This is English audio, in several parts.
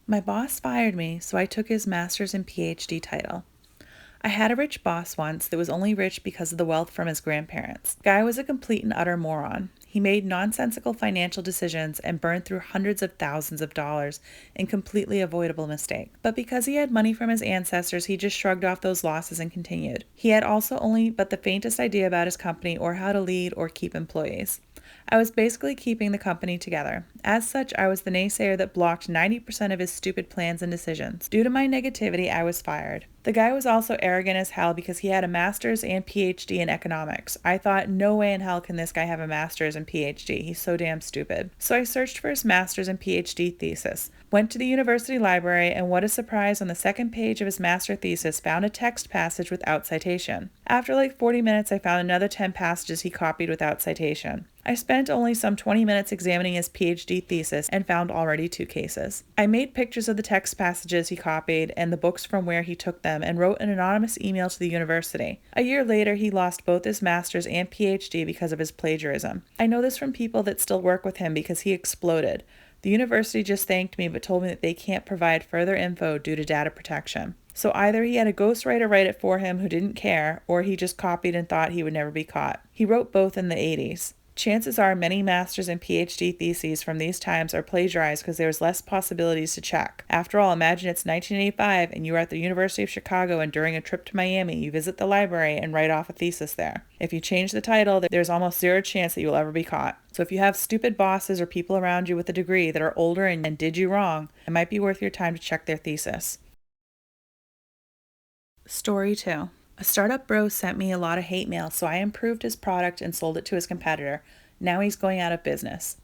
My boss fired me, so I took his master's and PhD title. I had a rich boss once that was only rich because of the wealth from his grandparents. The guy was a complete and utter moron. He made nonsensical financial decisions and burned through hundreds of thousands of dollars in completely avoidable mistake. But because he had money from his ancestors, he just shrugged off those losses and continued. He had also only but the faintest idea about his company or how to lead or keep employees. I was basically keeping the company together. As such, I was the naysayer that blocked 90% of his stupid plans and decisions. Due to my negativity, I was fired. The guy was also arrogant as hell because he had a master's and PhD in economics. I thought, no way in hell can this guy have a master's and PhD. He's so damn stupid. So I searched for his master's and PhD thesis, went to the university library, and what a surprise, on the second page of his master thesis found a text passage without citation. After like 40 minutes, I found another 10 passages he copied without citation. I spent only some 20 minutes examining his PhD thesis and found already 2 cases. I made pictures of the text passages he copied and the books from where he took them and wrote an anonymous email to the university. A year later, he lost both his master's and PhD because of his plagiarism. I know this from people that still work with him because he exploded. The university just thanked me but told me that they can't provide further info due to data protection. So either he had a ghostwriter write it for him who didn't care, or he just copied and thought he would never be caught. He wrote both in the 80s. Chances are many master's and PhD theses from these times are plagiarized because there was less possibilities to check. After all, imagine it's 1985 and you are at the University of Chicago, and during a trip to Miami, you visit the library and write off a thesis there. If you change the title, there's almost zero chance that you will ever be caught. So if you have stupid bosses or people around you with a degree that are older and did you wrong, it might be worth your time to check their thesis. Story 2. A startup bro sent me a lot of hate mail, so I improved his product and sold it to his competitor. Now he's going out of business.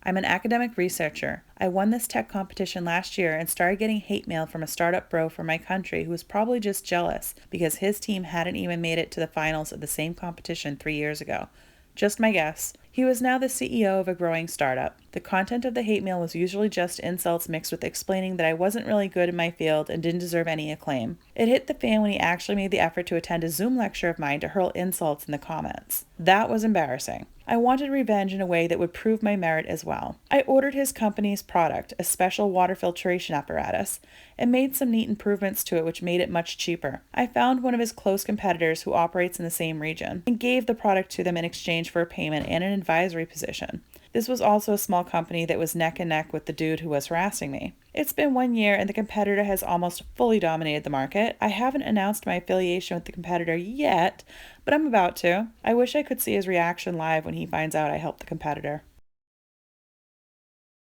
I'm an academic researcher. I won this tech competition last year and started getting hate mail from a startup bro from my country who was probably just jealous because his team hadn't even made it to the finals of the same competition 3 years ago. Just my guess. He was now the CEO of a growing startup. The content of the hate mail was usually just insults mixed with explaining that I wasn't really good in my field and didn't deserve any acclaim. It hit the fan when he actually made the effort to attend a Zoom lecture of mine to hurl insults in the comments. That was embarrassing. I wanted revenge in a way that would prove my merit as well. I ordered his company's product, a special water filtration apparatus, and made some neat improvements to it which made it much cheaper. I found one of his close competitors who operates in the same region and gave the product to them in exchange for a payment and an advisory position. This was also a small company that was neck and neck with the dude who was harassing me. It's been 1 year and the competitor has almost fully dominated the market. I haven't announced my affiliation with the competitor yet, but I'm about to. I wish I could see his reaction live when he finds out I helped the competitor.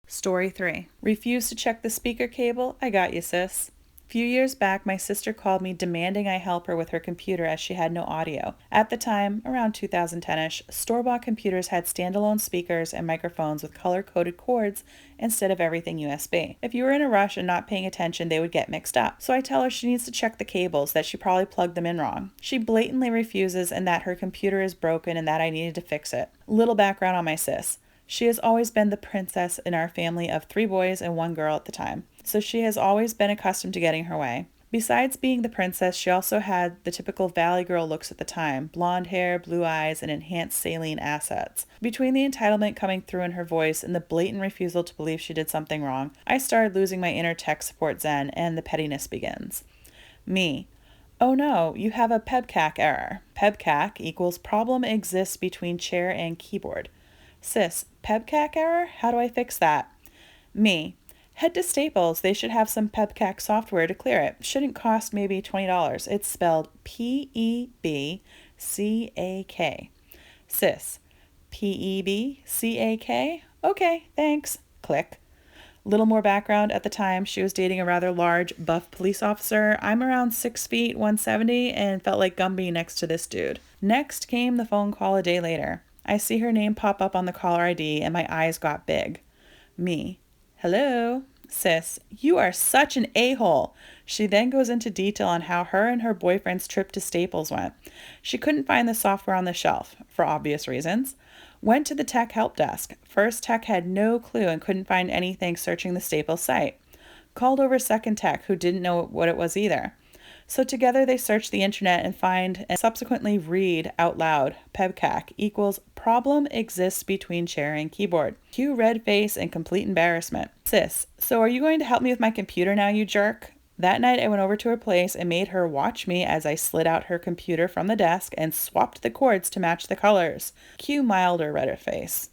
Story 3. Refuse to check the speaker cable? I got you, sis. A few years back, my sister called me demanding I help her with her computer as she had no audio. At the time, around 2010-ish, store-bought computers had standalone speakers and microphones with color-coded cords instead of everything USB. If you were in a rush and not paying attention, they would get mixed up. So I tell her she needs to check the cables, that she probably plugged them in wrong. She blatantly refuses and that her computer is broken and that I needed to fix it. Little background on my sis. She has always been the princess in our family of 3 boys and 1 girl at the time, so she has always been accustomed to getting her way. Besides being the princess, she also had the typical valley girl looks at the time, blonde hair, blue eyes, and enhanced saline assets. Between the entitlement coming through in her voice and the blatant refusal to believe she did something wrong, I started losing my inner tech support zen, and the pettiness begins. Me. Oh no, you have a PEBCAC error. PEBCAC equals problem exists between chair and keyboard. Sis, PEBCAC error? How do I fix that? Me. Head to Staples. They should have some PEBCAC software to clear it. Shouldn't cost maybe $20. It's spelled PEBCAK. Sis. PEBCAK? Okay, thanks. Click. Little more background. At the time, she was dating a rather large, buff police officer. I'm around 6 feet, 170, and felt like Gumby next to this dude. Next came the phone call a day later. I see her name pop up on the caller ID and my eyes got big. Me. Hello? Sis, you are such an a-hole. She then goes into detail on how her and her boyfriend's trip to Staples went. She couldn't find the software on the shelf, for obvious reasons. Went to the tech help desk. First tech had no clue and couldn't find anything searching the Staples site. Called over second tech who didn't know what it was either. So together they search the internet and find and subsequently read out loud PEBKAC equals problem exists between sharing keyboard. Cue red face and complete embarrassment. Sis, so are you going to help me with my computer now, you jerk? That night I went over to her place and made her watch me as I slid out her computer from the desk and swapped the cords to match the colors. Cue milder redder face.